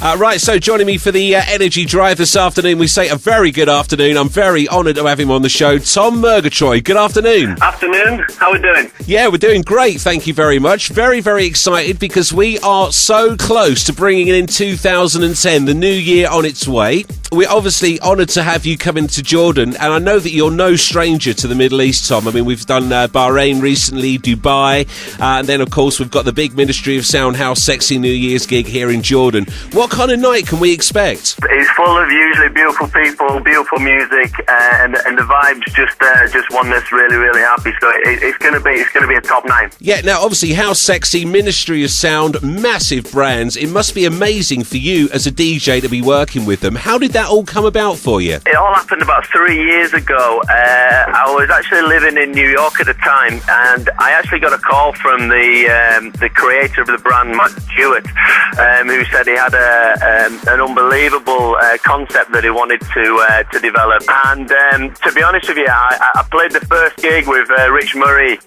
Right, so joining me for the Energy Drive this afternoon, we say a very good afternoon. I'm very honoured to have him on the show. Tom Murgatroyd, good afternoon. Afternoon, how are we doing? Yeah, we're doing great, thank you very much. Very, very excited because we are so close to bringing in 2010, the new year on its way. We're obviously honoured to have you come into Jordan, and I know that you're no stranger to the Middle East, Tom. I mean, we've done Bahrain recently, Dubai, and then, of course, we've got the big Ministry of Sound Housexy New Year's gig here in Jordan. What kind of night can we expect? It's full of usually beautiful people, beautiful music, and the vibes just want us really, really happy. So it's going to be a top night. Yeah. Now, obviously, Housexy, Ministry of Sound, massive brands. It must be amazing for you as a DJ to be working with them. How did that all come about for you? It all happened about 3 years ago. I was actually living in New York at the time, and I actually got a call from the creator of the brand, Matt Stewart, who said he had an unbelievable concept that he wanted to develop. And to be honest with you, I played the first gig with Rich Murray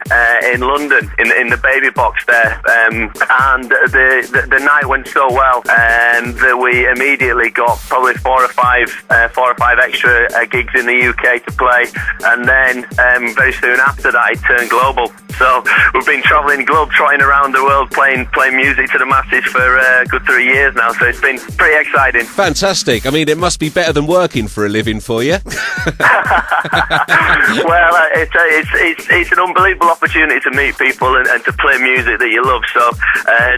in London in the Baby Box there, and the night went so well that we immediately got probably four or five extra gigs in the UK to play, and then very soon after that it turned global. So we've been travelling globe-trotting around the world playing music to the masses for a good 3 years now, so it's been pretty exciting. Fantastic. I mean, it must be better than working for a living for you. Well, it's an unbelievable opportunity to meet people and to play music that you love, so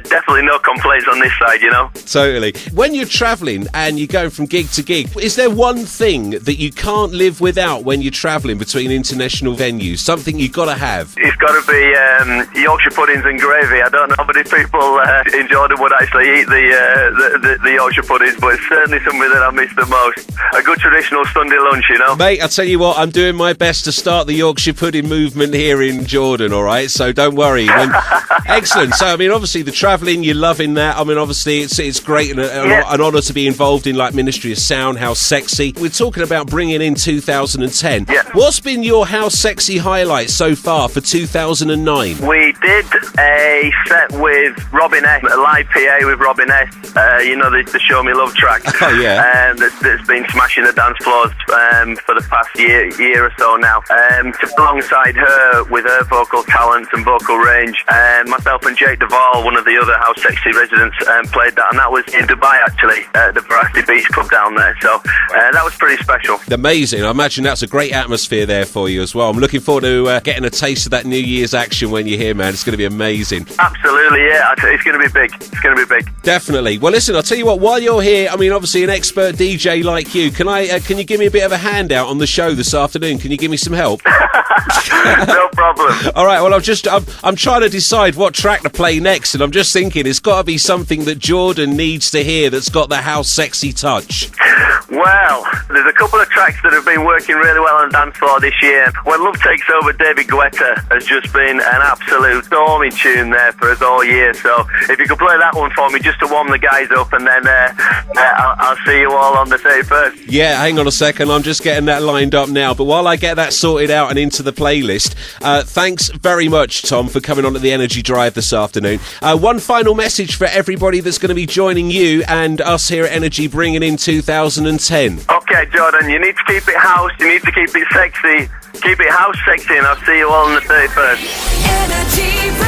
definitely no complaints on this side, you know. Totally. When you're travelling and you're going from gig to gig, is there one thing that you can't live without when you're travelling between international venues? Something you've got to have? It's got to be Yorkshire puddings and gravy. I don't know how many people in Jordan would actually eat the Yorkshire puddings, but it's certainly something that I miss the most. A good traditional Sunday lunch, you know. Mate, I'll tell you what, I'm doing my best to start the Yorkshire pudding movement here in Jordan, all right? So don't worry. Excellent. So, I mean, obviously, the travelling, you're loving that. I mean, obviously, it's great and an honour to be involved in, like, Ministry of Sound, Housexy. We're talking about bringing in 2010. Yeah. What's been your Housexy highlight so far for 2009? We did a set with Robin S, a live PA with Robin S, you know, the Show Me Love track. Oh, yeah. That's been smashing the dance floors for the past year or so now. Alongside her, with her vocal talent and vocal range, myself and Jake Duvall, one of the other Housexy residents, played that, and that was in Dubai, actually, at the Barasti Beach Club down there. So that was pretty special. Amazing. I imagine that's a great atmosphere there for you as well. I'm looking forward to getting a taste of that New Year's action when you're here, man. It's going to be amazing. Absolutely, yeah. It's going to be big. It's going to be big. Definitely. Well, listen, I'll tell you what, while you're here, I mean, obviously an expert DJ like you, can you give me a bit of a handout on the show this afternoon? Can you give me some help? No problem. All right, well, I'm trying to decide what track to play next, and I'm just thinking it's got to be something that Jordan needs to hear that's got the Housexy touch. Well, there's a couple of tracks that have been working really well on dance floor this year. When Love Takes Over, David Guetta has just been an absolute storming tune there for us all year. So if you could play that one for me just to warm the guys up, and then I'll see you all on the 31st. Yeah, hang on a second. I'm just getting that lined up now. But while I get that sorted out and into the playlist, thanks very much, Tom, for coming on to the Energy Drive this afternoon. One final message for everybody that's going to be joining you and us here at Energy bringing in 2010. Okay, Jordan, you need to keep it house, you need to keep it sexy, keep it house sexy, and I'll see you all on the 31st. Energy.